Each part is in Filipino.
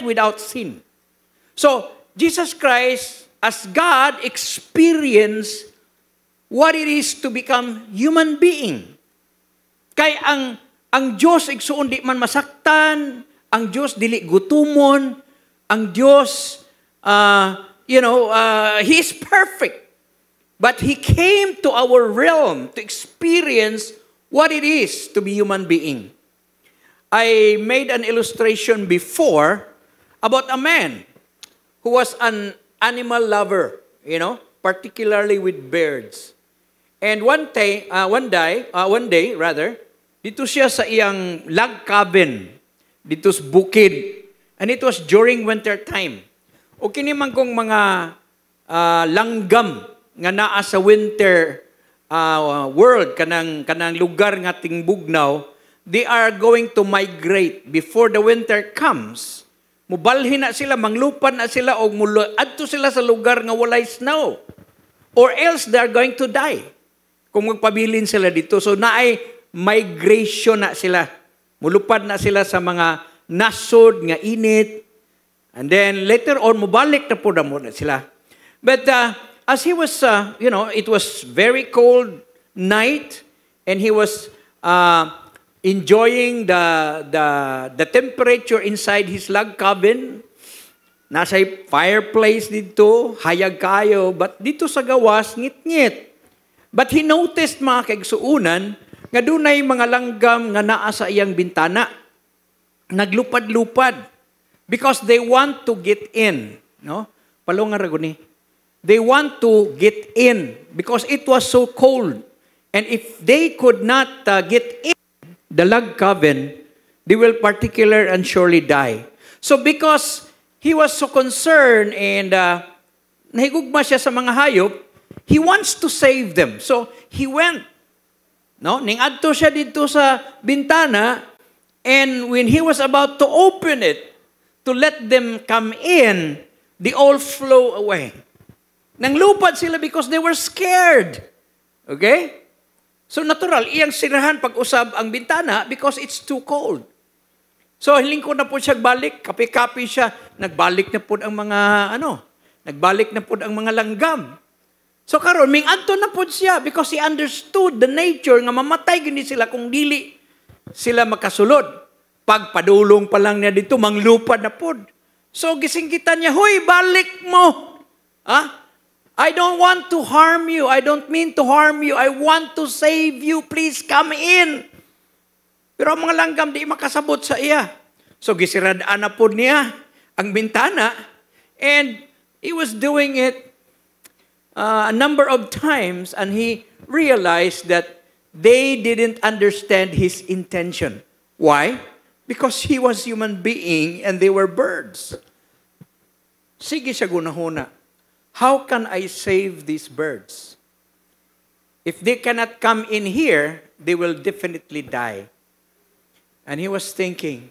without sin. So, Jesus Christ, as God, experienced what it is to become human being. Kay ang Diyos igsuon di man masaktan, ang Diyos dili gutumon, ang Diyos He is perfect. But He came to our realm to experience what it is to be human being. I made an illustration before about a man who was an animal lover, particularly with birds. And one day, dito siya sa iyang log cabin, dito sa bukid. And it was during winter time. O kiniman kong mga langgam nga naa sa winter world, kanang lugar nga tingbugnaw, they are going to migrate before the winter comes. Mubalhin na sila, manglupad na sila, o adto sila sa lugar nga walay snow. Or else they are going to die. Kung magpabilin sila dito. So naay migration na sila. Mulupad na sila sa mga nasod nga init. And then later on, mubalik na po na sila. But as he was, it was very cold night, and he was enjoying the temperature inside his log cabin. Nasa fireplace dito, hayag kayo, but dito sa gawas, ngit-ngit. But he noticed, mga kaigsuunan, nga dunay mga langgam nga naa sa iyang bintana. Naglupad-lupad. Because they want to get in. No? Palungan raguni. They want to get in because it was so cold. And if they could not get in the log cabin, they will particular and surely die. So because he was so concerned and nahigugma siya sa mga hayop, he wants to save them. So he went. No? Ning-adto siya dito sa bintana, and when he was about to open it, to let them come in, they all flew away. Nanglupad sila because they were scared. Okay? So natural, iyang sirahan pag-usab ang bintana because it's too cold. So hilingkod na po siya balik, kapi-kapi siya, nagbalik na po ang mga, nagbalik na po ang mga langgam. So karon ming-adto na po siya because he understood the nature nga mamatay gini sila kung dili sila makasulod. Pagpadulong pa lang niya dito, manglupad na po. So gisingkitan niya, "Hoy, balik mo! I don't want to harm you. I don't mean to harm you. I want to save you. Please come in." Pero ang mga langgam di makasabot sa iya. So gisiradaan na po niya ang bintana, and he was doing it a number of times, and he realized that they didn't understand his intention. Why? Because he was human being and they were birds. Sige siya gunahuna. How can I save these birds? If they cannot come in here, they will definitely die. And he was thinking,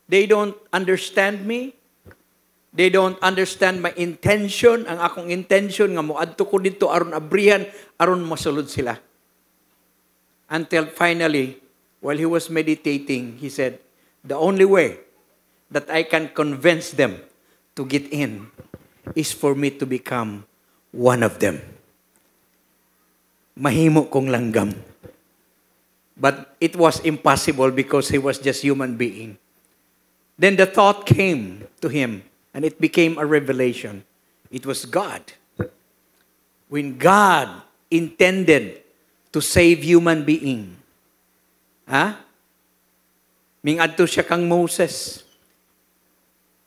they don't understand me. They don't understand my intention. Ang akong intention nga moadto ko dito aron abrihan, aron masulod sila. Until finally, while he was meditating, he said, the only way that I can convince them to get in is for me to become one of them. Mahimo kong langgam. But it was impossible because he was just human being. Then the thought came to him, and it became a revelation. It was God. When God intended to save human being, Mingadto siya kang Moses.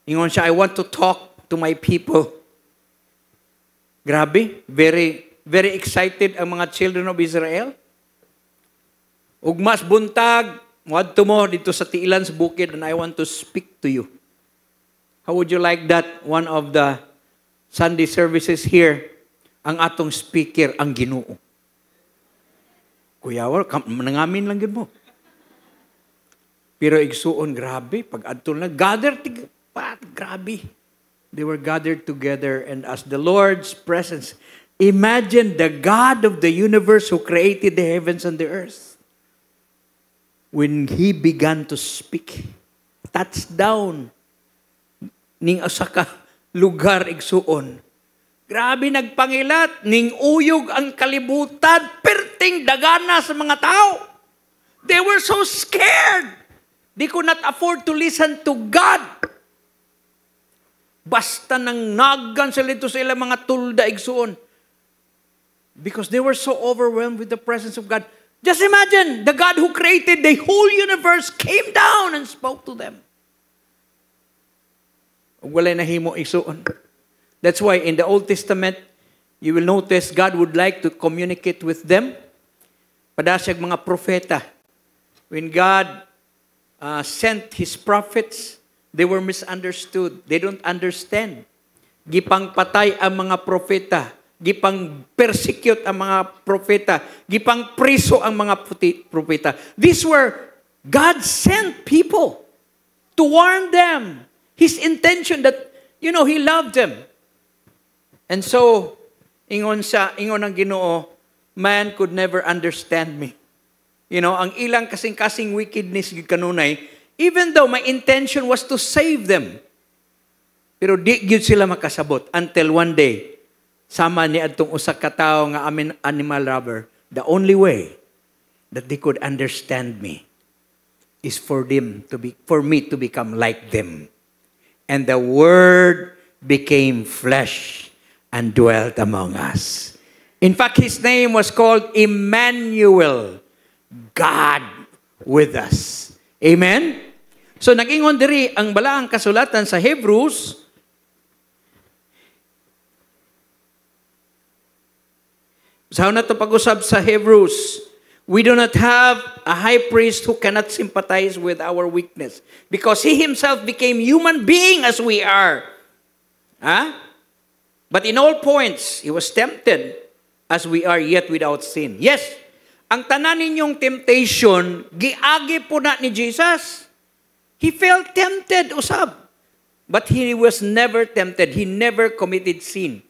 Ingon siya, I want to talk to my people. Grabe, very, very excited ang mga children of Israel. Ug mas buntag, muadto mo dito sa tiilan sa bukid, and I want to speak to you. How would you like that? One of the Sunday services here, ang atong speaker, ang Ginoo. Kuya, nangamin lang yun mo. Pero igsuon, grabe, pag adto na, grabe. They were gathered together, and as the Lord's presence, imagine the God of the universe who created the heavens and the earth. When He began to speak, touched down ning usa ka lugar igsuon. Grabe nagpangilat, ning uyog ang kalibutan, perting dagana sa mga tao. They were so scared. They could not afford to listen to God. Basta nang nagan sila ito sa ilang mga tulda igsuon. Because they were so overwhelmed with the presence of God. Just imagine, the God who created the whole universe came down and spoke to them. Walay nahimo igsuon. That's why in the Old Testament, you will notice God would like to communicate with them. Padasag mga propeta. When God sent His prophets, they were misunderstood. They don't understand. Gipang patay ang mga propeta. Gipang persecute ang mga propeta. Gipang priso ang mga propeta. These were God-sent people to warn them. His intention that, He loved them. And so, ingon ang Ginoo, man could never understand me. Ang ilang kasing-kasing wickedness kanunay, even though my intention was to save them, pero di gyud sila makasabot until one day, sama ni adtong usa ka tawo nga animal lover, the only way that they could understand me is for me to become like them. And the Word became flesh and dwelt among us. In fact, His name was called Emmanuel, God with us. Amen? So, nag-ingon diri ang balaang kasulatan sa Hebrews, sa na ito pag-usab sa Hebrews, we do not have a high priest who cannot sympathize with our weakness because He Himself became human being as we are. But in all points, He was tempted as we are yet without sin. Yes, ang tanan ninyong temptation, giagi po na ni Jesus. He felt tempted, usab. But He was never tempted. He never committed sin.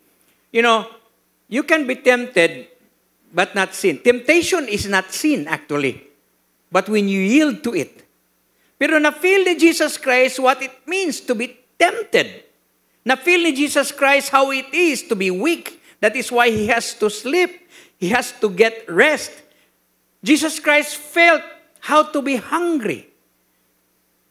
You can be tempted, but not sin. Temptation is not sin, actually. But when you yield to it. Pero na-feel ni Jesus Christ what it means to be tempted. Na-feel ni Jesus Christ how it is to be weak. That is why He has to sleep. He has to get rest. Jesus Christ felt how to be hungry.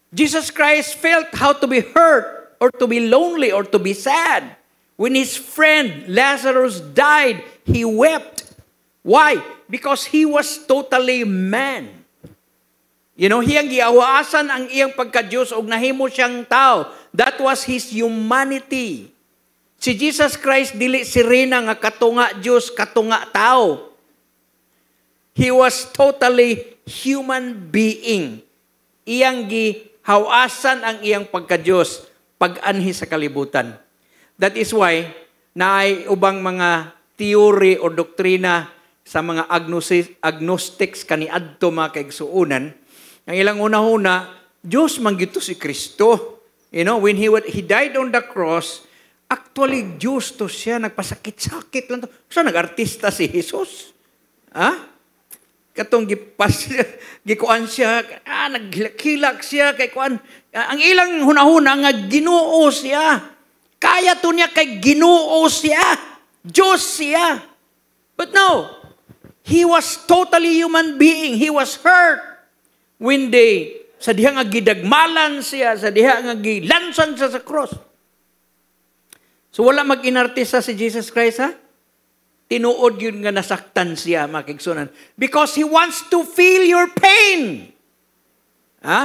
Jesus Christ felt how to be hurt or to be lonely or to be sad. When His friend Lazarus died, He wept. Why? Because He was totally man. Hiyang giawasan ang iyang pagka-Diyos o nahimo siyang tao. That was His humanity. Si Jesus Christ, dili sirena nga katunga Diyos, katunga tao. He was totally human being. Iyang gihawasan ang iyang pagka-Diyos, pag-anhi sa kalibutan. That is why, naay ubang mga theory o doktrina sa mga agnostics kaniadto mga kaigsuunan. Ang ilang una-una, Diyos manggito si Kristo. When He died on the cross, actually, Diyos to siya, nagpasakit-sakit lang to. So, nag-artista si Jesus? Katong gikuan siya, naghilak siya, kay kuan. Ang ilang hunahuna nga Ginoo siya. Kaya to niya kay Ginoo siya. Diyos siya. But no, He was totally human being. He was hurt. When sa diha nga gidagmalan siya, sa diha nga gilansan siya sa cross. So wala mag-inartista si Jesus Christ, Tinuod yun nga nasaktan siya, mga kaigsunan. Because He wants to feel your pain.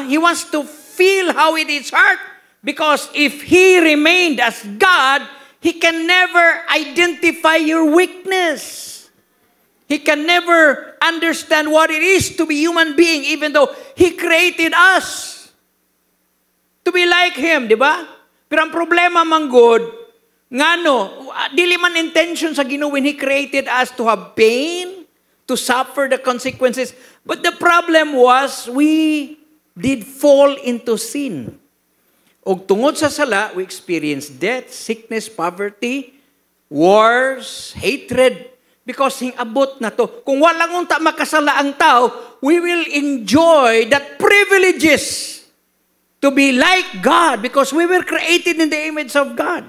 He wants to feel how it is hurt. Because if He remained as God, He can never identify your weakness. He can never understand what it is to be human being, even though He created us to be like Him, di ba? Pero ang problema, manggod, ngano, dili man intention sa Ginoo when He created us to have pain, to suffer the consequences. But the problem was, we did fall into sin. Og tungod sa sala, we experienced death, sickness, poverty, wars, hatred, because abot na to. Kung walang unta makasala ang tao, we will enjoy that privileges to be like God because we were created in the image of God.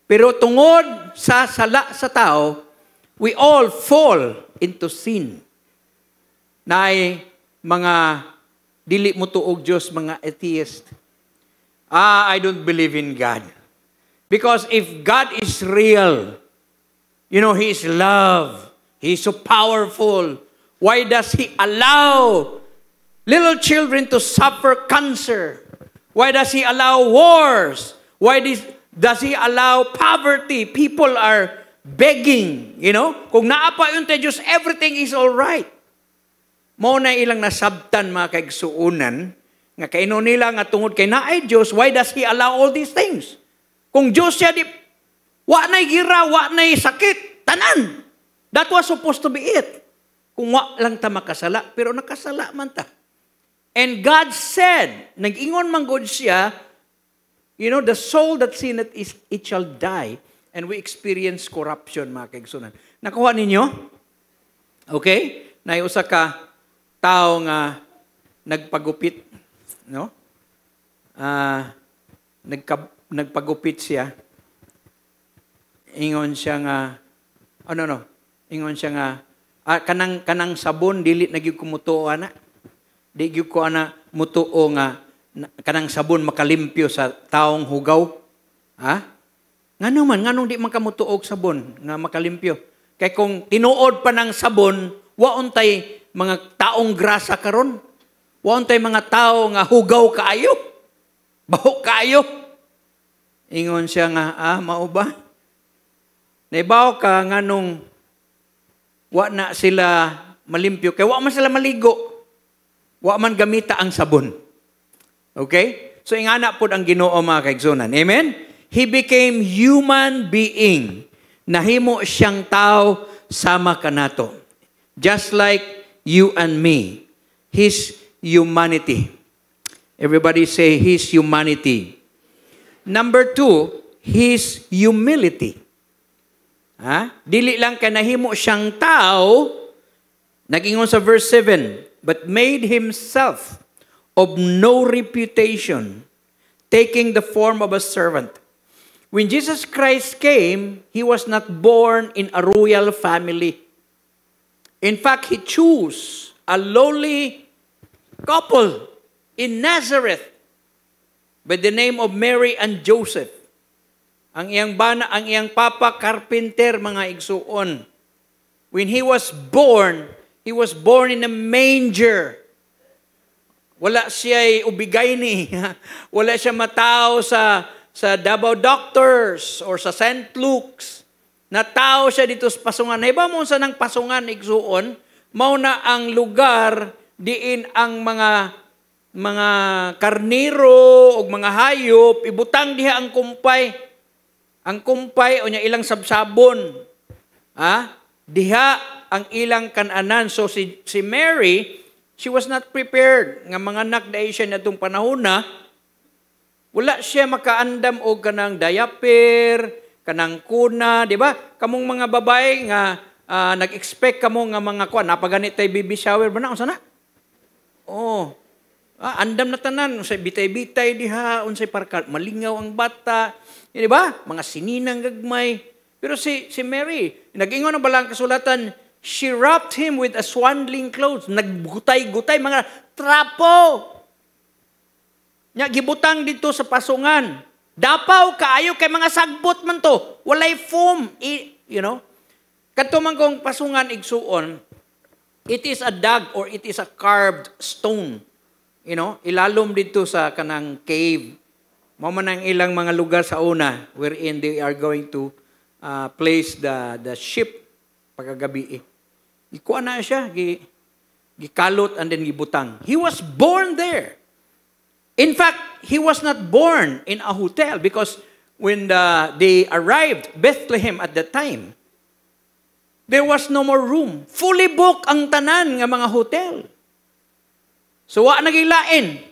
Pero tungod sa sala sa tao, we all fall into sin. Naay mga dili mo tuog Diyos, mga atheist. I don't believe in God. Because if God is real, He is love. He is so powerful. Why does He allow little children to suffer cancer? Why does He allow wars? Why does He allow poverty? People are begging, Kung naapa yun tayo Diyos, everything is all right. Mao na ilang nasabtan mga kaigsuunan, nga kaino nila nga tungod kay naay Diyos, why does He allow all these things? Kung Diyos siya, wa na'y gira, wa na'y sakit, tanan. That was supposed to be it. Kung wa lang ta makasala, pero nakasala man ta. And God said, nag-ingon man God siya, the soul that sinneth, it shall die. And we experience corruption, mga kaigsunan. Nakuha ninyo? Okay? Naiusa ka, tao nga nagpagupit, no? Nagpagupit siya. Ingon siya nga, ingon siya nga, kanang sabon, dili nagyug ko mutuo, ana. Di gyud ko, ana, mutuo nga, kanang sabon makalimpyo sa taong hugaw. Ha? Nganong di makamutuog sabon nga makalimpyo? Kay kung tinuod pa ng sabon, wauntay mga taong grasa karon. Wauntay mga tao nga hugaw kaayo. Baho kaayo. Ingon siya nga, mao ba? Naibaw ka nganong wa na sila malimpyo. Kaya wa man sila maligo. Wa man gamita ang sabon. Okay? So ingana po ang Ginoo mga kaigsunan. Amen? He became human being. Nahimo siyang tao sama kanato. Just like you and me. His humanity. Everybody say His humanity. Number 2, His humility. Dili lang ka nahimo siyang tao, nag-ingon sa verse 7, but made Himself of no reputation, taking the form of a servant. When Jesus Christ came, He was not born in a royal family. In fact, He chose a lowly couple in Nazareth by the name of Mary and Joseph. Ang iyang papa, carpenter, mga igsuon. When He was born in a manger. Wala siya'y ubigayni. Wala siya matao sa Davao Doctors or sa St. Luke's. Natao siya dito sa pasungan. Iba mo sa nang pasungan, igsuon, mao na ang lugar diin ang mga karniro o mga hayop, ibutang diha ang kumpay. Ang kumpay o niya ilang sabsabon. Diha ang ilang kananan. So si Mary, she was not prepared. Nga mga anak dahil siya na itong panahon na, wala siya makaandam o kanang diaper, kanang kuna, di ba? Kamong mga babae nga nag-expect kamo nga mga kuan, napaganit tay baby shower ba na? Unsa na? Andam na tanan, unsay bitay-bitay diha, unsay parka, malingaw ang bata, di ba? Mga sininang gagmay. Pero si Mary, nag-ingon ang balang kasulatan, she wrapped him with a swaddling clothes. Naggutay-gutay, mga trapo. Nya gibutang dito sa pasungan. Dapaw kaayo kay mga sagbot man to. Walay foam, Kadto man kong pasungan igsuon, it is a dug or it is a carved stone. Ilalom dito sa kanang cave. Mao man ang ilang mga lugar sa una wherein they are going to place the ship pagkagabi. Ikuha na siya, gikalot and then gibutang. He was born there. In fact, He was not born in a hotel because when they arrived Bethlehem at that time, there was no more room. Fully booked ang tanan nga mga hotel. So, wa nagilain.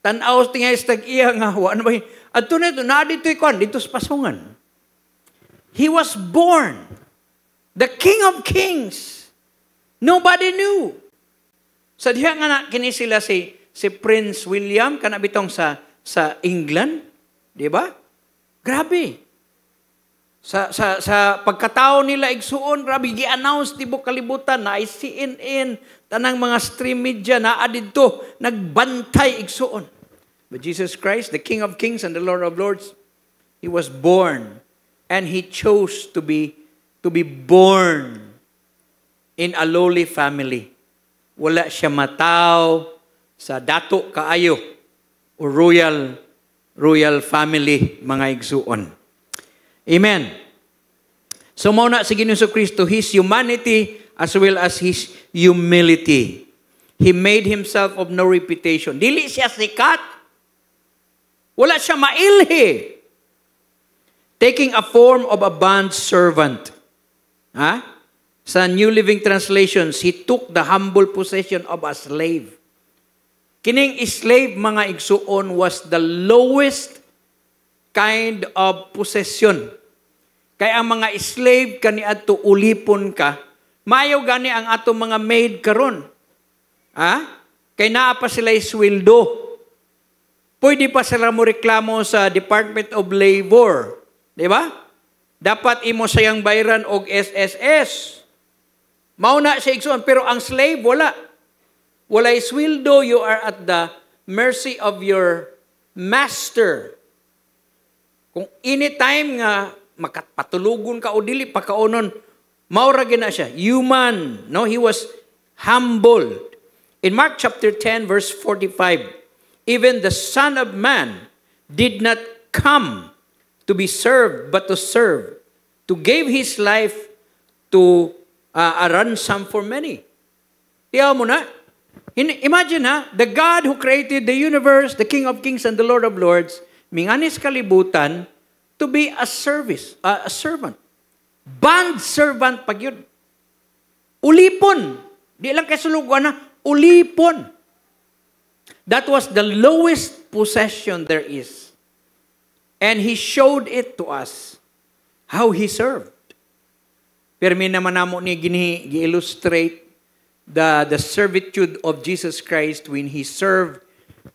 Tanaw tingay stag-iya nga, wa na ba? Adto na ito, dito ikon, dito sa pasungan. He was born. The King of Kings. Nobody knew. Sa diha nga na kini sila si si Prince William kana bitong sa England, di ba? Grabe. Sa pagkatao nila igsuon, grabe gi-announce tibok kalibutan na ay CNN, tanang mga stream media na adidto nagbantay igsuon. But Jesus Christ, the King of Kings and the Lord of Lords, he was born and he chose to be born in a lowly family. Wala siya mataw sa dato kaayo o royal family mga igsuon. Amen. So muna si Ginoong Kristo, his humanity as well as his humility. He made himself of no reputation. Dili siya sikat. Wala siya mailhi. Taking a form of a bond servant. Sa New Living Translations, he took the humble position of a slave. Kining slave, mga igsuon, was the lowest kind of possession. Kaya ang mga slave kaniadto ulipon ka, mayo gani ang ato mga maid karon. Kay naa pa sila sweldo. Pwede pa sila mo reklamo sa Department of Labor. Di ba? Dapat imo sayang bayaran og SSS. Mauna siya igsoon, pero ang slave, wala. Walay sweldo, you are at the mercy of your master. Kung anytime nga makapatulugon ka o dili pagkaonon, maura gina siya. Human. No? He was humbled. In Mark chapter 10 verse 45, even the Son of Man did not come to be served, but to serve, to give his life to a ransom for many. Tiyaw mo na. Imagine the God who created the universe, the King of Kings and the Lord of Lords, minganis kalibutan to be a servant. Bond servant pag yun. Ulipon. Di lang kasulugan na, ulipon. That was the lowest possession there is. And he showed it to us how he served. Pero may naman namo ni gi-illustrate the servitude of Jesus Christ when he served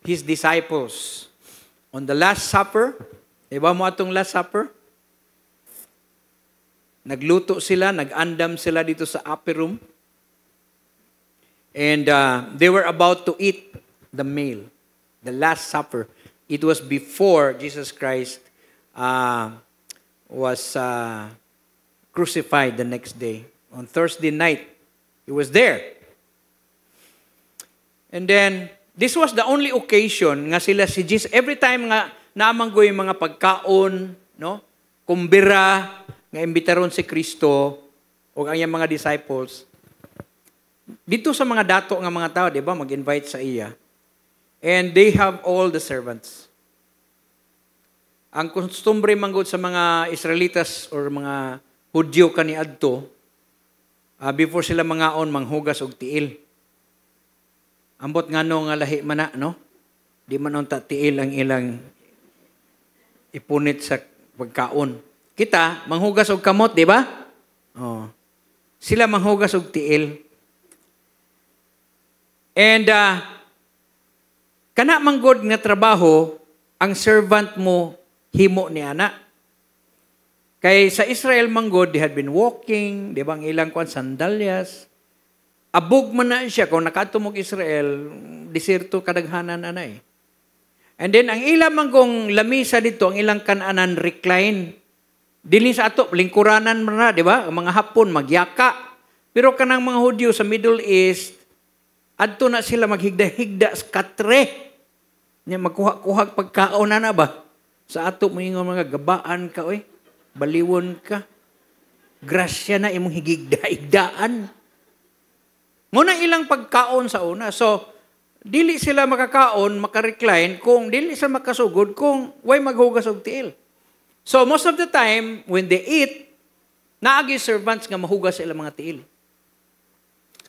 his disciples. On the Last Supper, diba mo atong Last Supper? Nagluto sila, nag-andam sila dito sa upper room. And they were about to eat the meal, the Last Supper. It was before Jesus Christ was crucified the next day. On Thursday night, he was there. And then, this was the only occasion nga sila si Jesus, every time nga naamanggoy mga pagkaon, no? Kumbira, nga imbitaron si Kristo o ang iyang mga disciples. Dito sa mga dato nga mga tao, di ba, mag-invite sa iya. And they have all the servants. Ang kostumbre manggod sa mga Israelitas or mga Hudyo kaniadto, before sila mangaon, manghugas og tiil. Ambot ngano nga lahi man na, no? Di man unta tiil ang ilang ipunit sa pagkaon. Kita, manghugas og kamot, di ba? Oh. Sila manghugas og tiil. And kana manggod nga trabaho, ang servant mo himo ni ana. Kay sa Israel manggod, they had been walking, di ba, ang ilang kwan sandalyas. Abog man na siya kung nakatumog Israel, desierto kadaghanan ana eh. And then ang ilang manggong lamisa dito, ang ilang kananan recline. Dili sa ato, lingkuranan man na, di ba? Ang mga Hapon, magyaka. Pero kanang mga Hudyo sa Middle East, adto na sila maghigda-higda sa katre. Magkuha-kuha pagkaon na ba? Sa ato, mga gabaan ka, oy. Baliwon ka. Grasya na imong higigda-higdaan. Muna ilang pagkaon sa una. So, dili sila makakaon, makarecline, kung dili sila makasugod, kung way maghugas og tiil. So, most of the time, when they eat, naagi servants nga mahugas sila mga tiil.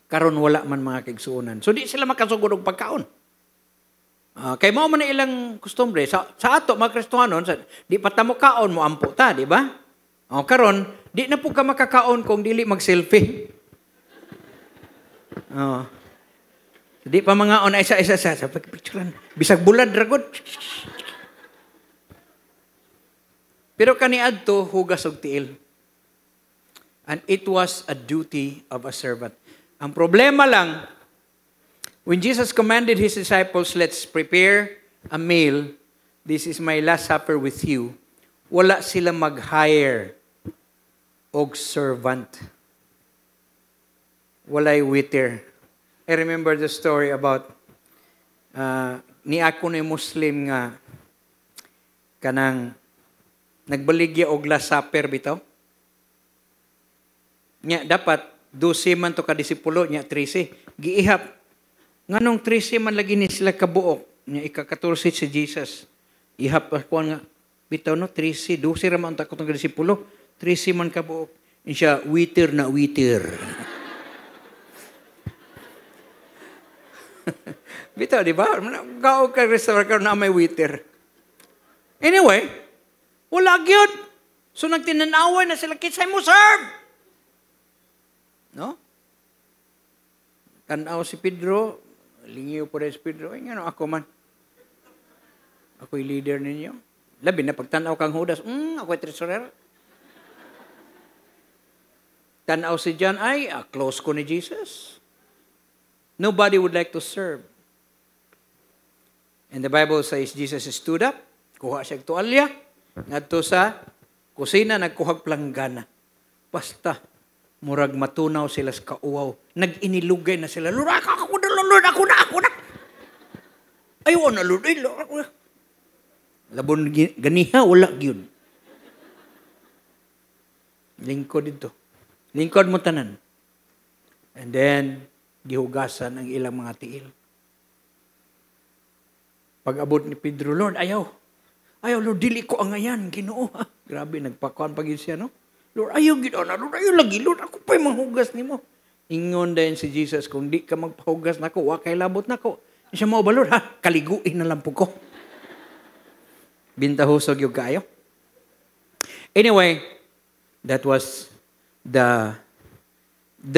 Karon wala man mga kaigsuonan. So, di sila makasugod og pagkaon. Kay mo man ilang kustombre. Sa ato, mga Kristohanon, di patamo kaon mo ampo ta, di ba? Karon, di na po ka makakaon kung dili mag-selfie. Di pa mga on isa-isa sa picturean. Bisag bulad ragod. Pero kaniadto hugas og tiil. And it was a duty of a servant. Ang problema lang, when Jesus commanded His disciples, let's prepare a meal, this is my last supper with you, wala sila mag-hire og servant. Walay waiter. I remember the story about ni ako ni Muslim nga kanang nagbaligya og last supper bitaw. Nya dapat 12 man to ka disipulo nya 13. Giihap. Nganong 13 man lagi ni sila kabuok. Nya ika-14 si Jesus. Ihap ako nga bitaw no 13 12 ra man ta ko tong disipulo. 13 man kabuok. Insya waiter na waiter. Bitaw, di ba? Gaog ka restaurant ka na may waiter. Anyway, wala gyud. So nagtinanaway na sila, kisay mo serve. No? Tanaw si Pedro, lingiw po rin si Pedro, ay nga no, ako man. Ako'y leader ninyo. Labi na pagtanaw kang Judas, ako'y treasurer. Tanaw si John, ay, close ko ni Jesus. Nobody would like to serve. And the Bible says Jesus stood up, kuha siya tuwalya, ngadto sa kusina, nagkuhag planggana. Basta, murag matunaw sila sa kauwaw. Nag-inilugay na sila, Lord, ako na. Ayaw na, Lord, ako na. Labon ganiha, wala gyud. Lingkod dito. Lingkod mo tanan. And then, gihugasan ang ilang mga tiil. Pag-abot ni Pedro, Lord, ayaw, Lord, dili ko ang ayan, Ginoo. Grabe, nagpakuan pag siya, no? Lord, ayaw, Ginoo na, Lord, ayaw lagi, Lord, ako pa'y manghugas ni mo. Ingon din si Jesus, kung di ka magpahugas na ko, wakay labot na ko. Siya mo ba, Lord, kaliguin na lang po ko. Bintahusog yung kayo. Anyway, that was the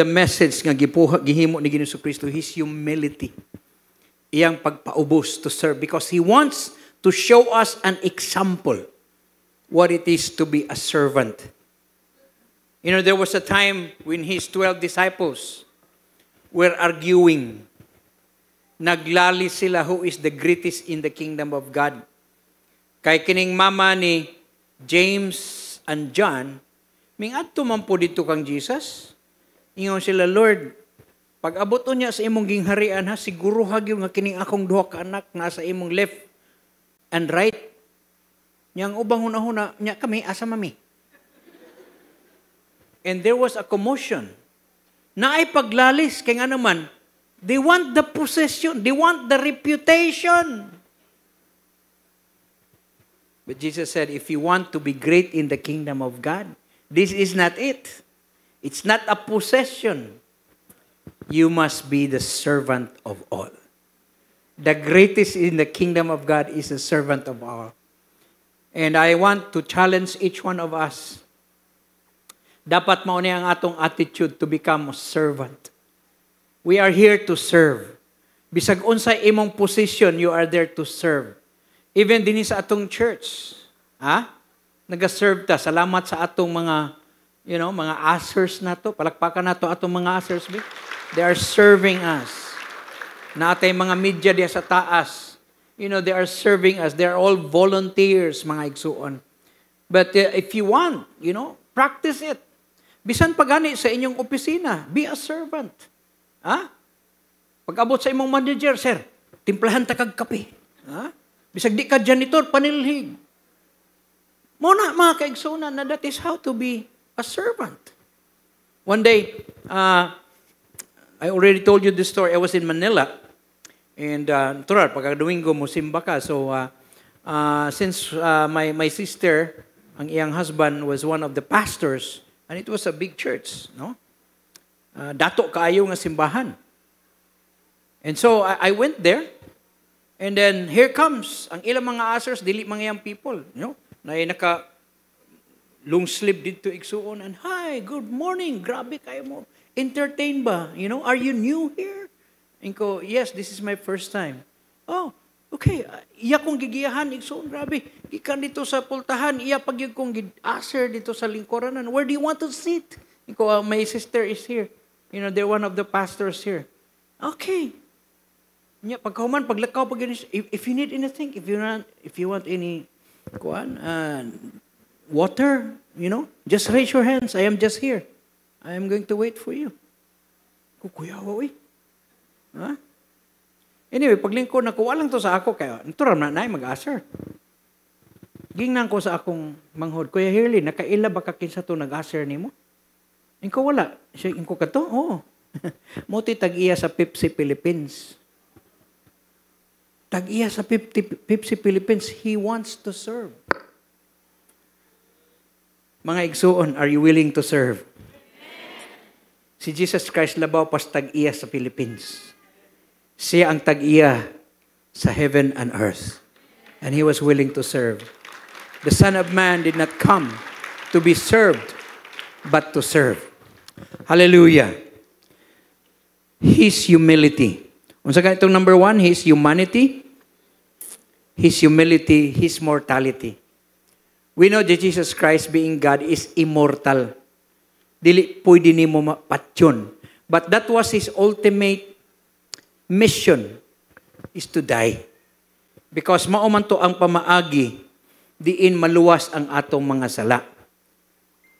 message nga gihimo ni Ginoong Kristo, His humility. Iyang pagpaubos to serve because He wants to show us an example what it is to be a servant. You know, there was a time when His 12 disciples were arguing. Naglali sila who is the greatest in the kingdom of God. Kay kining mama ni James and John, mingadto man po dito kang Jesus. Ingon sila, Lord, pag abot niya sa imong gingharian, siguro hagyo nga kining akong duha ka anak nasa imong left and right. Niyang ubang hunahuna, niya kami, asa mami. And there was a commotion. Na ay paglalis, kaya nga naman, they want the possession, they want the reputation. But Jesus said, if you want to be great in the kingdom of God, this is not it. It's not a possession. You must be the servant of all. The greatest in the kingdom of God is a servant of all. And I want to challenge each one of us. Dapat mauni ang atong attitude to become a servant. We are here to serve. Bisag unsay imong position, you are there to serve. Even din sa atong church, nag-serve ta. Salamat sa atong mga, mga ushers na to. Palakpakan na to atong mga ushers. They are serving us. Na atay mga media diya sa taas. They are serving us. They are all volunteers, mga igsuon. But if you want, practice it. Bisan pagani sa inyong opisina, be a servant. Pag-abot sa imong manager, sir, timplahan ta kag kape. Bisag di ka janitor, panilhig. Muna mga kaigsunan na that is how to be a servant. One day, I already told you this story. I was in Manila. And pagka Domingo, musimba ka. So, since my sister, ang iyang husband was one of the pastors, and it was a big church, no? Dato kaayo nga simbahan. And so, I went there. And then, here comes, ang ilang mga ushers, dili mga young people, na naka long sleeve dito igsuon, and hi, good morning, grabe kayo mo. Entertain ba? Are you new here? Inko, yes, this is my first time. Oh, okay. Iya kong gigiyahan, igsoon, grabe. Ikan dito sa pultahan, iya pag yung kong aser dito sa lingkuranan. Where do you want to sit? Inko, my sister is here. You know, they're one of the pastors here. Okay. Nya pagkahuman, paglakaw, if you need anything, if you want any, water, you know, just raise your hands. I am just here. I am going to wait for you. Kukuyawa, ha? Anyway, paglingkod na kuha lang to sa ako, kaya ito ram na mag-aser. Gingnan ko sa akong manghod, Kuya Hirli, nakaila ba kakinsa to nag-aser ni mo? Inko wala. Siya, inko ka to? Oo. Muti tag-iya sa Pepsi Philippines. Tag-iya sa Pepsi Philippines, he wants to serve. Mga igsuon, are you willing to serve? Si Jesus Christ labaw pas tag-iya sa Philippines. Siya ang tag-iya sa heaven and earth. And He was willing to serve. The Son of Man did not come to be served, but to serve. Hallelujah. His humility. Unsa ka itong number 1? His humanity, His humility, His mortality. We know that Jesus Christ being God is immortal. Dili pwede nimo mapatyon. But that was His ultimate mission, is to die. Because mauman to ang pamaagi, diin maluwas ang atong mga sala.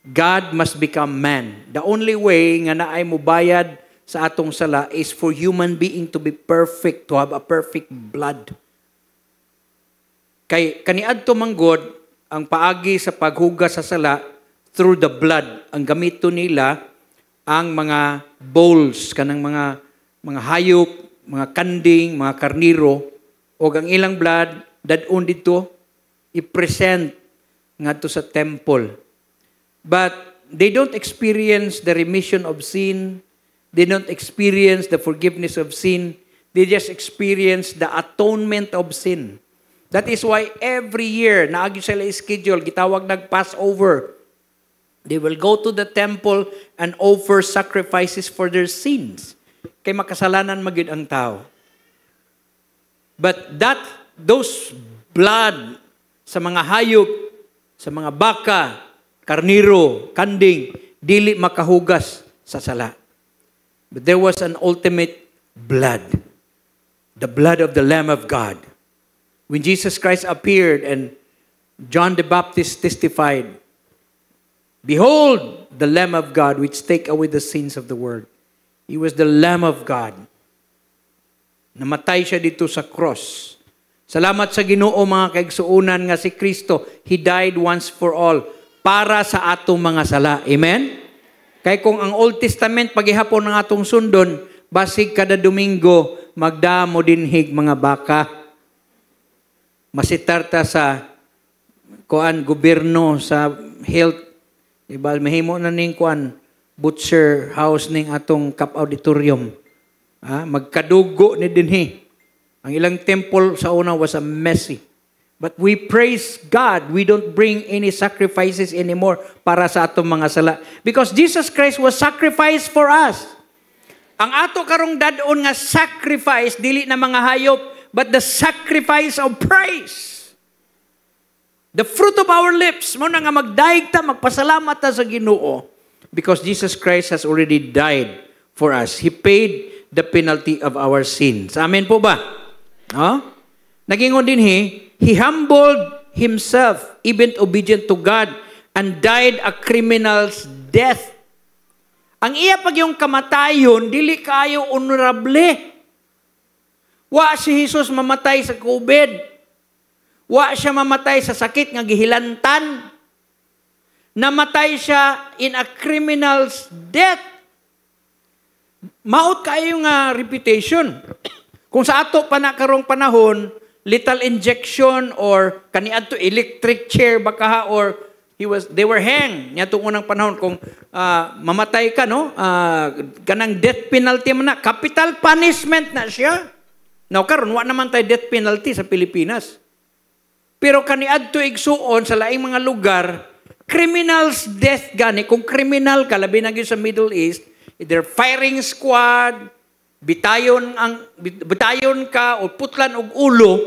God must become man. The only way nga naay mo bayad sa atong sala is for human being to be perfect, to have a perfect blood. Kay kaniadto manggod ang paagi sa paghugas sa sala through the blood. Ang gamito nila ang mga bowls kanang mga hayop, mga kanding, mga karniro, o ang ilang blood, dadon dito, i-present nga to sa temple. But they don't experience the remission of sin. They don't experience the forgiveness of sin. They just experience the atonement of sin. That is why every year, naagi sila schedule, gitawag nag-Passover. They will go to the temple and offer sacrifices for their sins. Kay makasalanan magid ang tao. But those blood sa mga hayop, sa mga baka, karniro, kanding, dili makahugas sa sala. But there was an ultimate blood. The blood of the Lamb of God. When Jesus Christ appeared and John the Baptist testified, "Behold, the Lamb of God which take away the sins of the world." He was the Lamb of God. Namatay siya dito sa cross. Salamat sa Ginoo mga kaigsuunan nga si Kristo. He died once for all para sa atong mga sala. Amen? Kay kung ang Old Testament paghihapon ng atong sundon, basig kada Domingo, magdamo dinhig mga baka. Masitarta sa gobyerno, sa health. Diba? Mahimo na ning butcher house ning atong Cap Auditorium. Magkadugo ni dinhi. Ang ilang temple sa una was a messy. But we praise God, we don't bring any sacrifices anymore para sa atong mga sala. Because Jesus Christ was sacrificed for us. Ang ato karong dadon nga sacrifice, dili na mga hayop, but the sacrifice of praise. The fruit of our lips, mo na nga magdaig ta, magpasalamat ta sa Ginoo. Because Jesus Christ has already died for us. He paid the penalty of our sins. Amen po ba? Nagingon din He humbled Himself, even obedient to God, and died a criminal's death. Ang iya pag yung kamatayon, dili kayo honorable. Wa si Jesus mamatay sa COVID. Wa siya mamatay sa sakit nga gihilantan. Namatay siya in a criminal's death. Maot kayo nga reputation. Kung sa ato pa na karong panahon, lethal injection or kaniadto electric chair baka or they were hanged nya tong unang panahon kung mamatay ka kanang death penalty man na, capital punishment na siya. Now karon wa naman tay death penalty sa Pilipinas. Pero kaniadto igsuon sa laing mga lugar, criminal's death gani. Kung criminal ka, labi na sa Middle East, either firing squad, bitayon ka o putlan og ulo,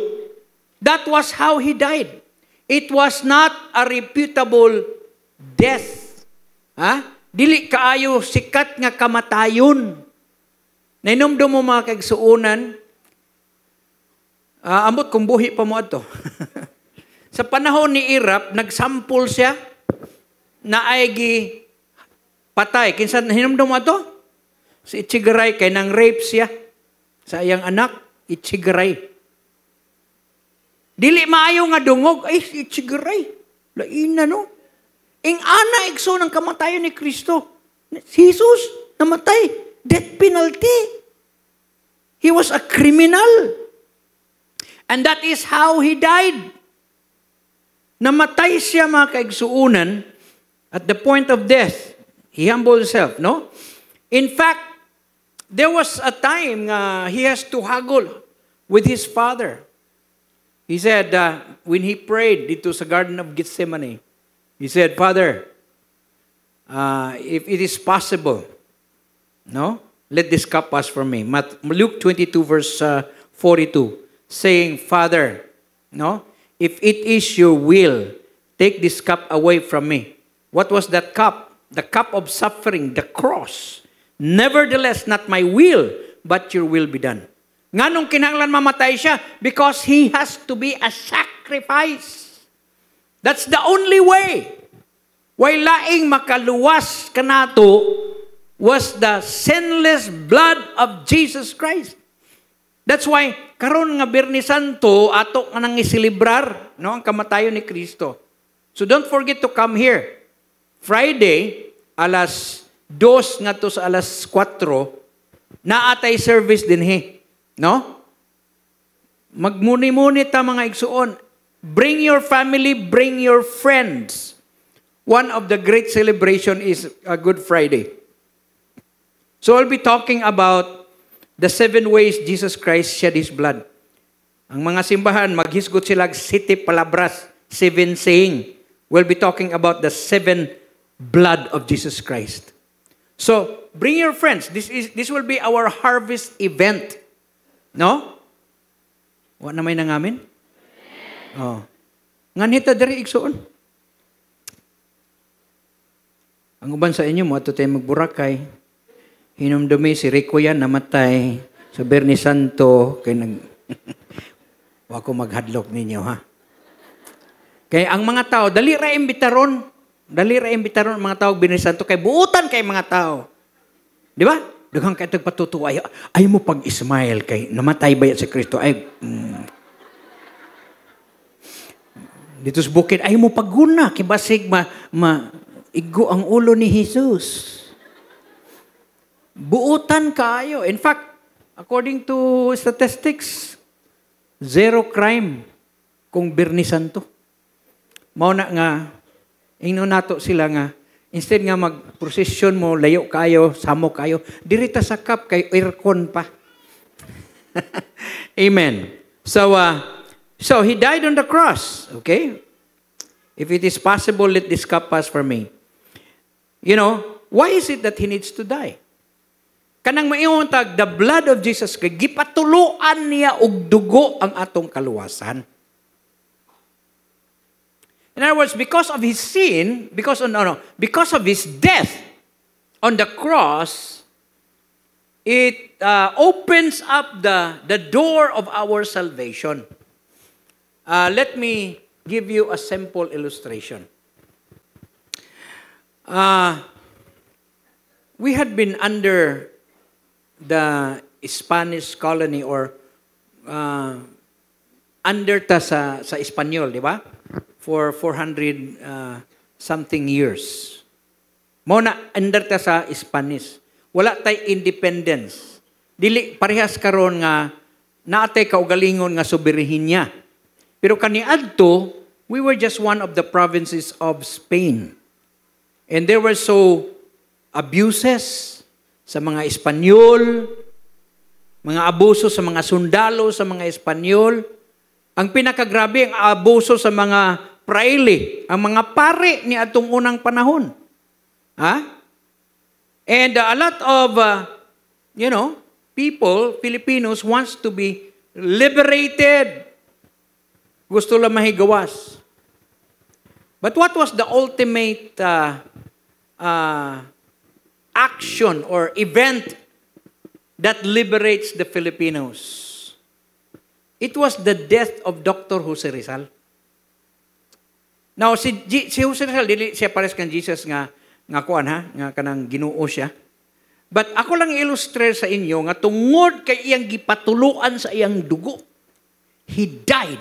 that was how he died. It was not a reputable death. Dili kaayo sikat nga kamatayon. Nainumdum mo mga kaigsuunan, amot kung buhi pa mo ato. Sa panahon ni Irap, nagsampol siya na ay patay. Kinsa hinumdum mo ato? Si Itchigaray, kay nang rape siya sa iyang anak, Itchigaray. Dili maayo nga dungog, ay si Itchigaray. Lain na no. Ing ana igso ng kamatayon ni Kristo. Si Jesus namatay. Death penalty. He was a criminal. And that is how he died. Namatay siya mga kaigsuunan at the point of death. He humbled himself, no? In fact, there was a time he has to haggle with his father. He said, when he prayed dito sa Garden of Gethsemane, he said, Father, if it is possible, no, let this cup pass from me. Luke 22 verse 42, saying, Father, no, if it is your will, take this cup away from me. What was that cup? The cup of suffering, the cross. Nevertheless, not my will, but your will be done. Nganong kinahanglan mamatay siya? Because he has to be a sacrifice. That's the only way. Why laing makaluwas kanato was the sinless blood of Jesus Christ. That's why karon nga Biyernes Santo ato nga nang iselebrar, no, ang kamatayon ni Kristo. So don't forget to come here. Friday, alas 2 nga to sa alas 4, naatay service din no? Magmuni-muni ta mga igsuon. Bring your family, bring your friends. One of the great celebration is a Good Friday. So I'll be talking about the 7 ways Jesus Christ shed His blood. Ang mga simbahan, maghisgot sila 7 palabras, 7 saying. We'll be talking about the 7 blood of Jesus Christ. So, bring your friends. This will be our harvest event. No? Wa na may nangamin? Oh. Nganita diri igsoon. Ang uban sa inyo mo ato tayo magburakay. Hinumdumi si Rico yan namatay sa Biyernes Santo kay nag wa ko maghadlok ninyo ha. Kay ang mga tao dali ra imbitaron mga tao Biyernes Santo kay buutan kay mga tao. Di ba? Daghang kay tagpatutuwa ay mo pag-smile kay namatay ba si Kristo ay dito sa bukid ay mo pagguna kay basig igo ang ulo ni Jesus. Buutan kayo. In fact, according to statistics, 0 crime kung Biyernes Santo. Mao na nga ingno nato sila nga instead nga mag-procession mo layo kayo, samo kayo, dirita sa kap kay aircon pa. Amen. So he died on the cross, okay? If it is possible, let this cup pass for me. You know, why is it that he needs to die? Kanang maingon tag, the blood of Jesus Christ, gipatuluan niya og dugo ang atong kaluwasan. In other words, because of his sin, because of his death on the cross, it opens up the door of our salvation. Let me give you a simple illustration. We had been under the Spanish colony or under ta sa Espanyol, di ba? For 400 something years. Mao na under ta sa Spanish. Wala tay independence. Dili parehas karon nga naatay kaugalingon nga soberenya. Pero kaniadto, we were just one of the provinces of Spain. And there were so abuses sa mga Espanyol, mga abuso sa mga sundalo sa mga Espanyol. Ang pinakagrabe ang abuso sa mga praile, ang mga pare ni atong unang panahon. And a lot of, people, Filipinos, wants to be liberated. Gusto lang mahigawas. But what was the ultimate action or event that liberates the Filipinos? It was the death of Dr. Jose Rizal. Now, si Jose Rizal, dili siya pares kan Jesus nga kuan ha, nga kanang Ginoo siya. But ako lang illustrate sa inyo nga tungod kay iyang gipatuluan sa iyang dugo, he died.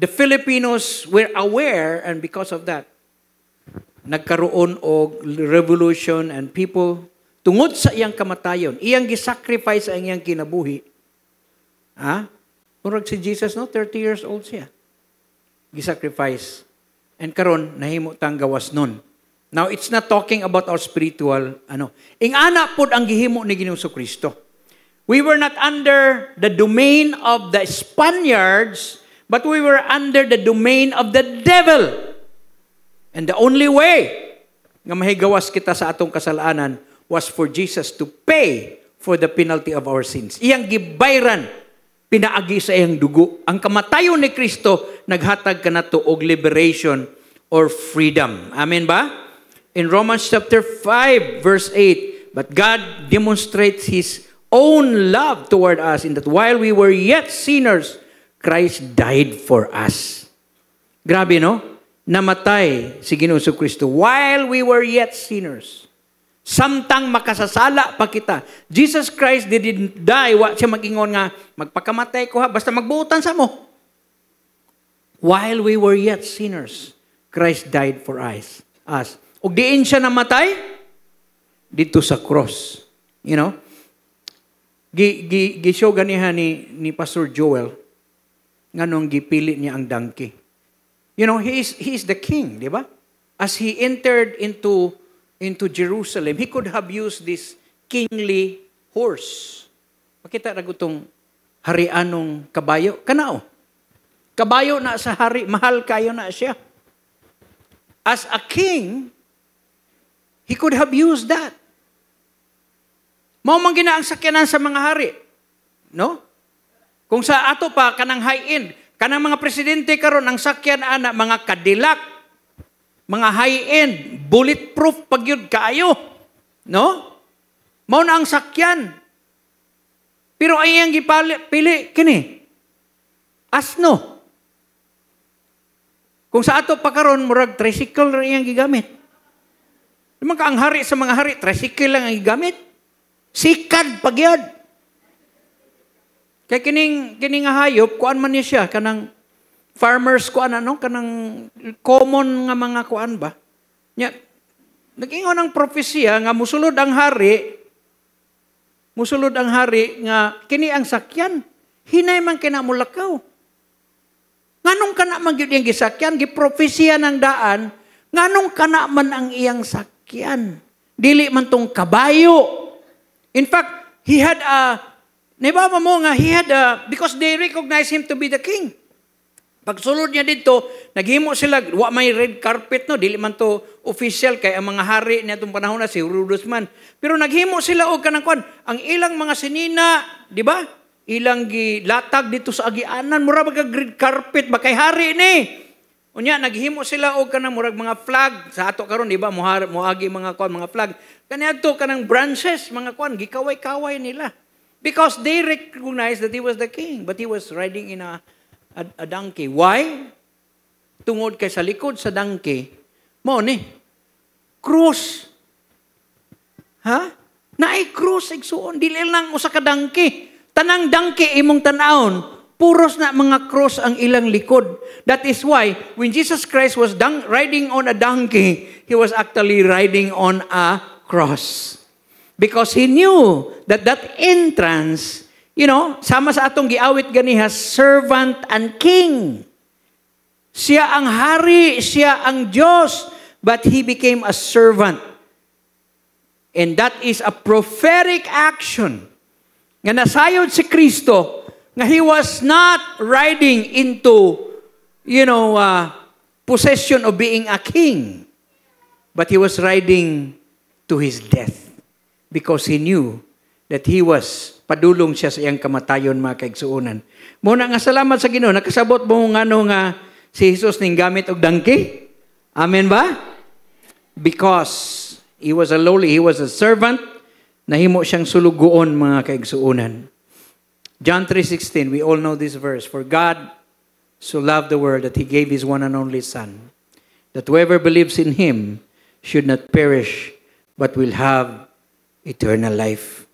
The Filipinos were aware, and because of that, nagkaroon og revolution and people, tungod sa iyang kamatayon, iyang gisacrifice sa iyang kinabuhi. Murag si Jesus, no? 30 years old siya. Gisacrifice. And karon nahimo tang gawas nun. Now, it's not talking about our spiritual, Ingana pod ang gihimo ni Ginoong Kristo. We were not under the domain of the Spaniards, but we were under the domain of the devil. And the only way nga mahigawas kita sa atong kasalanan was for Jesus to pay for the penalty of our sins. Iyang gibayran, pinaagi sa iyang dugo. Ang kamatayon ni Kristo, naghatag kanato og liberation or freedom. Amen ba? In Romans chapter 5, verse 8, but God demonstrates His own love toward us in that while we were yet sinners, Christ died for us. Grabe, no? Namatay si Ginoong Kristo while we were yet sinners. Samtang makasasala pa kita. Jesus Christ didn't die. Wa siya mag-ingon nga, magpakamatay ko ha, basta magbuutan sa mo. While we were yet sinners, Christ died for us. Ug diin siya namatay? Dito sa cross. You know? Gishow ganihan ni Pastor Joel, nganong gipili niya ang donkey. You know, he is the king, di ba? As he entered into Jerusalem, he could have used this kingly horse. Makita na gutong harianong kabayo. Kanao. Kabayo na sa hari, mahal kayo na siya. As a king, he could have used that. Mao man gina ang sakyanan sa mga hari. No? Kung sa ato pa, kanang high-end, kanang mga presidente karon ang sakyan ana, mga Cadillac, mga high-end, bulletproof pagyud kaayo. No? Mao na ang sakyan. Pero ayang gipili kini. Asno. Kung sa ato pa karon murag tricycle ra iyang gigamit. Naman ka ang hari sa mga hari, tricycle lang ang gigamit. Sikad pagyud. Kay kining nga hayop kuan man niya siya kanang farmers kuan kanang common nga mga kuan ba. Nya nag-ingon ang propesya nga musulod ang hari nga kini ang sakyan. Hinay man kinamulakaw. Nganong kana man gyud iyang gisakyan, gipropesya ng daan, nganong kana man ang iyang sakyan. Dili man tong kabayo. In fact, he had naibaba mo nga, because they recognize him to be the king. Pagsulod niya dito, naghimo sila, may red carpet, no? Dili man to official, kay ang mga hari niya itong panahon na, si Herodes man. Pero naghimo sila og kanang kuan, ang ilang mga sinina, di ba? Ilang gilatag dito sa agianan, mura baga red carpet, bakay hari ni. Unya, naghimo sila og kanang murag mga flag, sa ato karon di ba, muagi mga kuan, mga flag. Kaniadto kanang branches, mga kuan, gikaway-kaway nila. Because they recognized that he was the king, but he was riding in a donkey. Why? Tungod kay sa likod sa donkey, mo ni, cross. Ha? Naay cross, igsuon. Dili lang usa ka donkey. Tanang donkey imong tanawon, puros na mga cross ang ilang likod. That is why, when Jesus Christ was riding on a donkey, he was actually riding on a cross. Because he knew that entrance, sama sa atong giawit ganiha, servant and king. Siya ang hari, siya ang Diyos, but he became a servant. And that is a prophetic action. Nga nasayod si Kristo, nga he was not riding into, possession of being a king, but he was riding to his death. Because he knew that he was padulong siya sa iyang kamatayon, mga kaigsuonan. Muna nga salamat sa Ginoo, nakasabot mo nga nga si Jesus ning gamit og donkey? Amen ba? Because he was a lowly, he was a servant, nahimo siyang sulugoon, mga kaigsuonan. John 3:16, we all know this verse. For God so loved the world that He gave His one and only Son, that whoever believes in Him should not perish, but will have eternal life.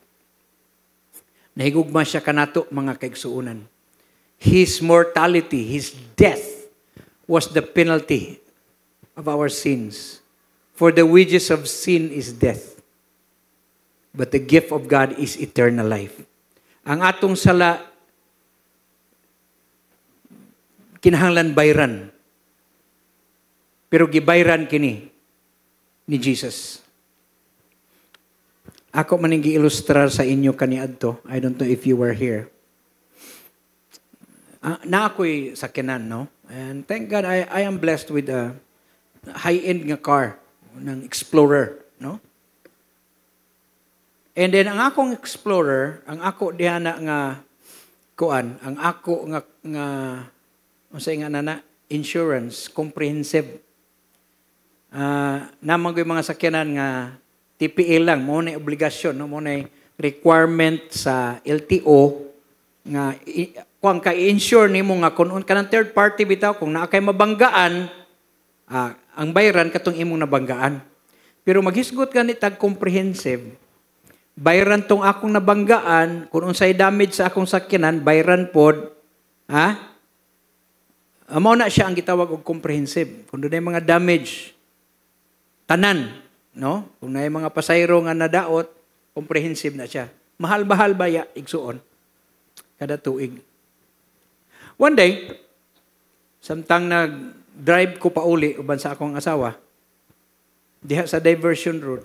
Nahigugma siya kanato, mga kaigsuonan. His mortality, His death, was the penalty of our sins. For the wages of sin is death, but the gift of God is eternal life. Ang atong sala, kinahanglan bayran. Pero gibayran kini ni Jesus. Ako maning gi-ilustrar sa inyo kaniadto. I don't know if you were here. Na ako'y sakyanan, no? And thank God, I am blessed with a high-end nga car, ng Explorer, no? And then, ang akong Explorer, ang ako dihana nga kuan, ang ako nga unsay nga nana, insurance, comprehensive. Namang ko yung mga sakyanan nga TPA lang, mo na obligasyon, no? Mo na requirement sa LTO nga kung ka-insure nimo nga kung kanang third party bitaw kung naa kay mabanggaan, ang bayran katong imong nabanggaan. Pero maghisgot ka ni tag comprehensive, bayran tong akong nabanggaan, kung unsay damage sa akong sakyanan, bayran pod, mao na siya ang gitawag og comprehensive. Kung dunay mga damage, tanan, no? Kung naay mga pasayro nga nadaot, comprehensive na siya. Mahal-bahal baya, igsuon, kada tuig. One day, samtang nag-drive ko pa uli, uban sa akong asawa, diha sa diversion road,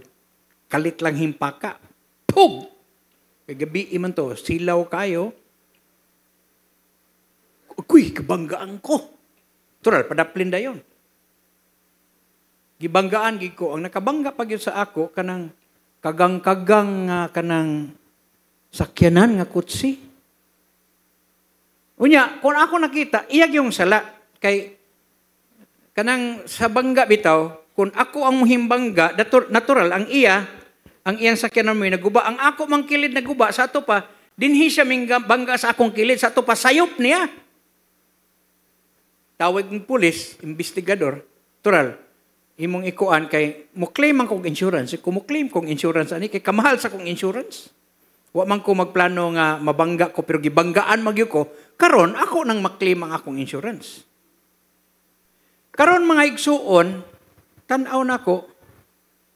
kalit lang himpaka. Pug! Kagabi iman to, silaw kayo. Uy, kabanggaan ko. Tural, padaplin da yun. Gibanggaan gid ko, ang nakabangga pag yun sa ako, kanang kagang-kagang kanang sakyanan nga kutsi. Unya, kung ako nakita, iyag yung sala. Kay, kanang sa bangga bitaw, kung ako ang muhimbangga, natural, ang iyang sakyanan mo naguba. Ang ako mang kilid naguba, sa ato pa, dinhi siya bangga sa akong kilid, sa ato pa, sayop niya. Tawag ng pulis, investigador, tural, imong ikuan kay mo claim ang kong insurance. Kung mo claim kong insurance ani kay kamahal sa kong insurance. Wa man ko magplano nga mabangga ko pero gibanggaan magyo ko. Karon ako nang maklaim ang akong insurance. Karon mga igsuon, tan-aw nako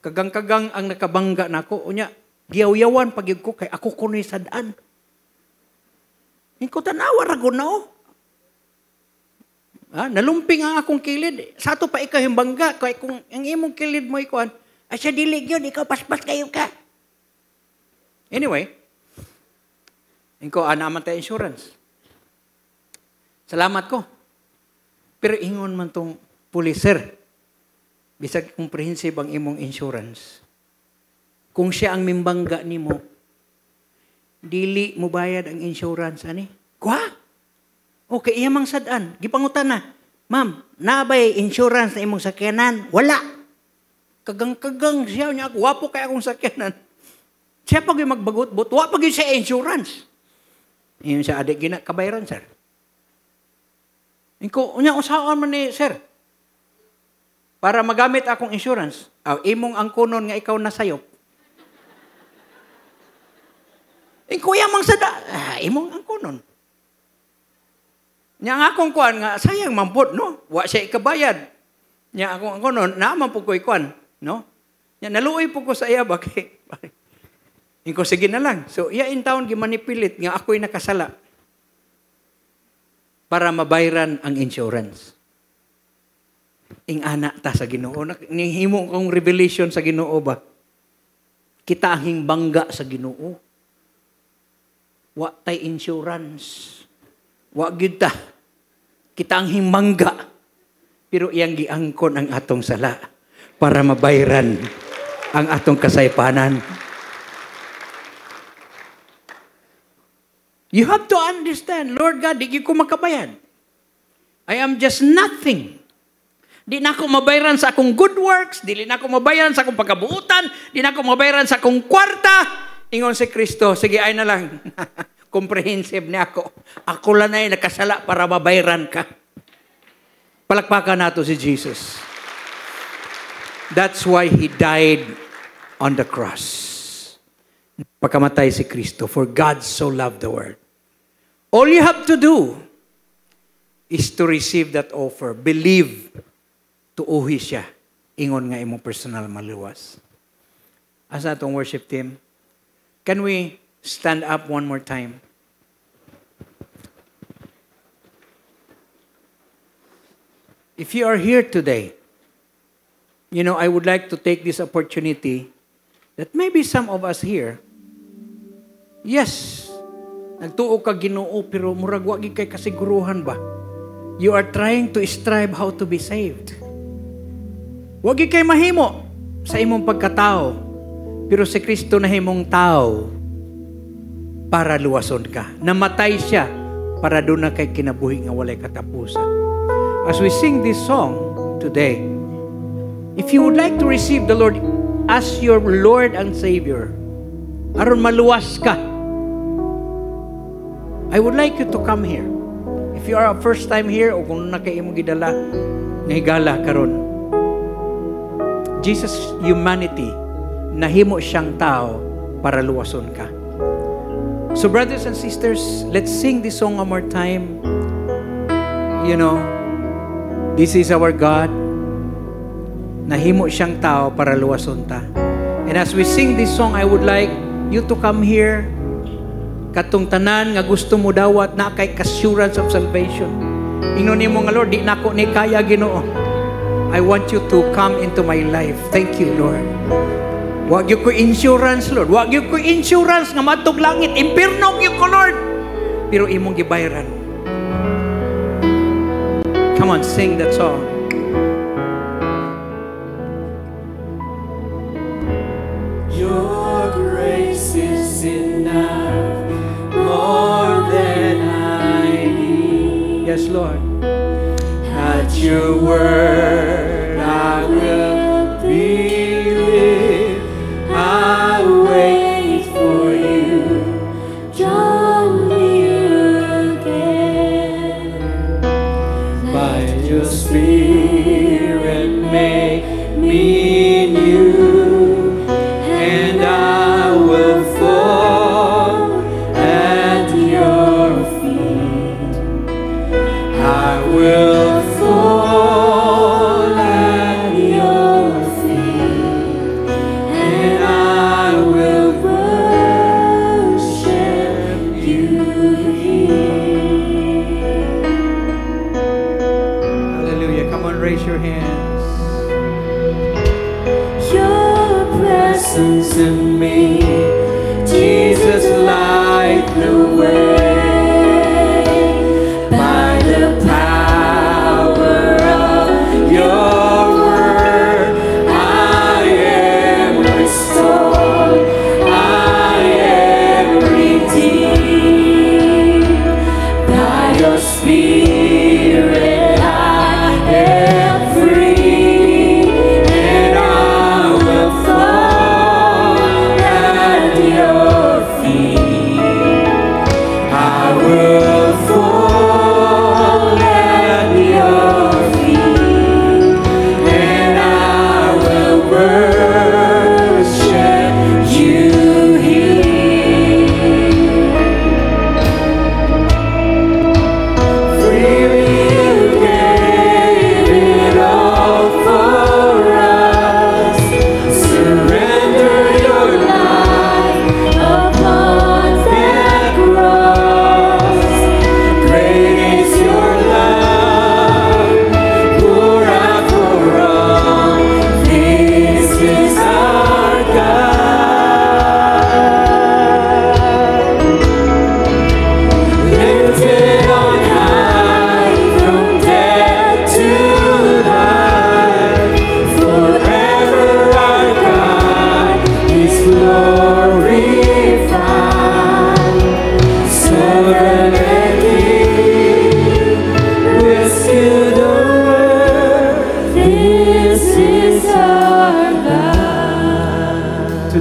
kagang-kagang ang nakabangga nako unya giyaw-yawan pagyud ko kay ako kunoy sad-an. Ingko tan-aw ra gud na nalumping ang akong kilid. Sa ato pa ikaw himbangga. Kaya kung ang imong kilid mo ikuan, ay siya dilig yun, ikaw paspas kayo ka. Anyway, ikaw, naman tayo insurance. Salamat ko. Pero ingon man tong puliser, bisag comprehensive ang imong insurance. Kung siya ang mimbangga ni mo, dili mo bayad ang insurance, ani? Kwa? Okay, iyamang sad-an. Gipangutan na. Ma'am, nabay insurance na imong sakyanan? Wala. Kagang-kagang siya niya ako. Wapo kaya akong sakyanan. Siya pag yung magbagot-bot, wapag yung siya insurance. Iyon siya, adik gina, kabayaran, sir. Iko, unya, usahaan man ni, sir. Para magamit akong insurance. Imong ang kunon nga ikaw nasayop. Iko, yamang sada. Imong ang kunon. Nya nga akong kuan nga sayang mampot no, wa siya ikabayad. Nya akong kuno naman po ko ikuan, no? Nya naluoy po ko sa iya ba kay. Inko sige na lang. So iya in town gimanipilit nga ako'y nakasala para mabayran ang insurance. Ing ana ta sa Ginoo, himo kong revelation sa Ginoo ba? Kita ang himbangga sa Ginoo. Wa tay insurance. Wa gyud ta. Kita ang himangga. Pero iyang giangkon ang atong sala para mabayran ang atong kasaypanan. You have to understand, Lord God, di ko makabayad. I am just nothing. Di na ako mabayaran sa akong good works, di na ako mabayaran sa akong pagkabuutan, di na ako mabayaran sa akong kwarta. Ingon si Kristo, sige ay na lang. Comprehensive niya ako. Ako lang na yung nakasala para mabayaran ka. Palakpakan nato si Jesus. That's why He died on the cross. Pagkamatay si Kristo, for God so loved the world. All you have to do is to receive that offer. Believe, tuuhi siya. Ingon nga imong personal maluwas. Asa atong worship team? Can we stand up one more time? If you are here today, I would like to take this opportunity that maybe some of us here, yes, nagtuo ka Ginoo, pero murag wa gyud kay kasiguruhan ba? You are trying to strive how to be saved. Wa gyud kay mahimo sa imong pagkatao, pero si Kristo nahimong tao para luwason ka. Namatay siya para doon na kay kinabuhi nga walay katapusan. As we sing this song today, if you would like to receive the Lord as your Lord and Savior, aron maluwas ka, I would like you to come here. If you are a first time here, o kung nakaimong gidala, nahigala karon. Jesus' humanity, nahimo siyang tao para luwason ka. So brothers and sisters, let's sing this song one more time. This is our God. Nahimo siyang tao para luwason ta. And as we sing this song, I would like you to come here. Katong tanan nga gusto mo dawat na kay assurance of salvation. Ingon nimo nga Lord, di nako ni kaya Ginoo. I want you to come into my life. Thank you, Lord. Wag gyud ko insurance, Lord. Wag gyud ko insurance nga matug langit, impierno gyud ko, Lord. Pero imong gibayaran. Come on, sing that song. Your grace is enough, more than I need. Yes, Lord. At your word I will believe. I wait for you. Draw me again. By your Spirit make me new, and I will fall at your feet. I will fall at your feet, and I will worship you here. Hallelujah. Come on, raise your hands. Your presence in me, Jesus, light the way. By the power of your word, I am restored, I am redeemed. By your Spirit I am free, and I will fall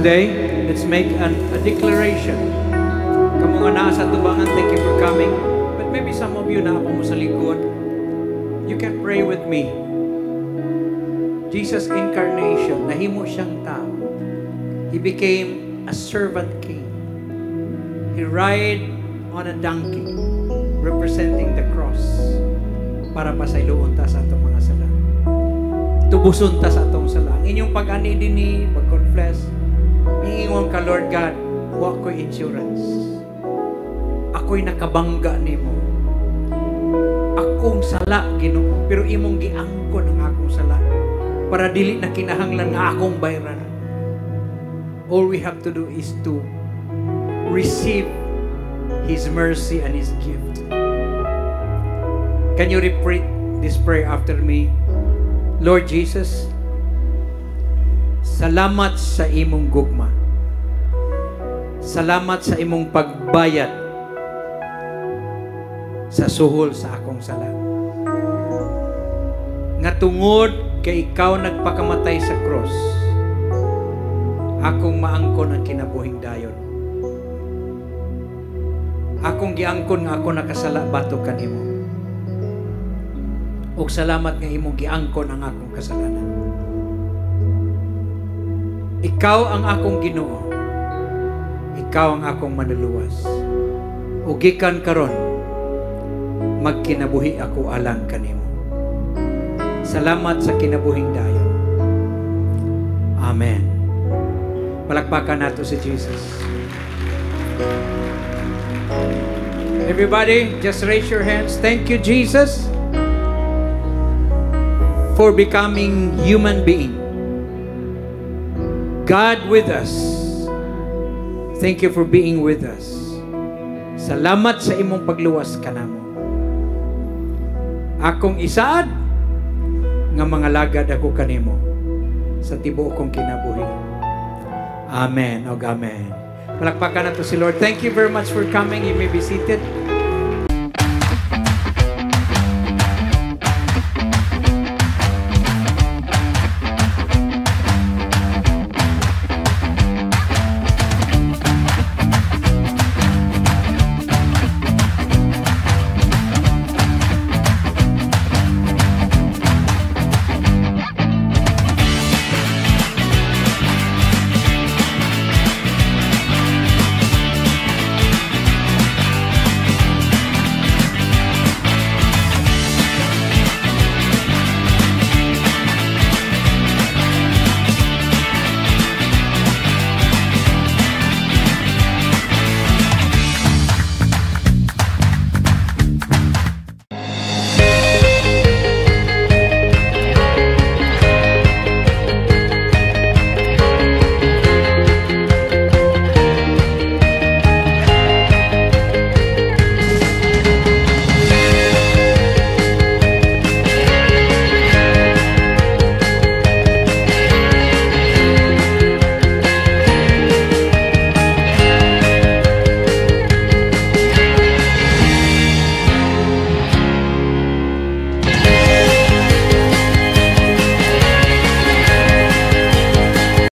today, let's make a declaration. Kamu nga naa sa tubangan, thank you for coming. But maybe some of you na mo sa likod, you can pray with me. Jesus' incarnation, nahimo siyang tao. He became a servant king. He ride on a donkey, representing the cross, para pasayloon ta sa atong mga sala. Tubuson ta sa atong sala. Ang inyong pag-ani dinhi, pag-confess, ingon ka, Lord God, wa ko'y insurance. Ako'y nakabangga nimo. Akong sala, Ginoo, pero imong giangkon ang akong sala para dili na kinahanglan nga akong bayaran. All we have to do is to receive His mercy and His gift. Can you repeat this prayer after me? Lord Jesus, salamat sa imong gugma. Salamat sa imong pagbayad sa suhol sa akong sala. Nga tungod kay ikaw nagpakamatay sa cross, akong maangkon ang kinabuhing dayon. Akong giangkon nga ako nakasala batok kanimo. Ug salamat nga imong giangkon ang akong kasalanan. Ikaw ang akong Ginoo. Ikaw ang akong manluluwas. Ug gikan karon magkinabuhi ako alang kanimo. Salamat sa kinabuhing dayon. Amen. Palakpakan nato si Jesus. Everybody, just raise your hands. Thank you, Jesus, for becoming human being. God with us. Thank you for being with us. Salamat sa imong pagluwas kanamo. Akong isaad nga mga lagad ako kanimo sa tibuok kong kinabuhi. Amen. O amen. Palakpakan nato si Lord. Thank you very much for coming. You may be seated.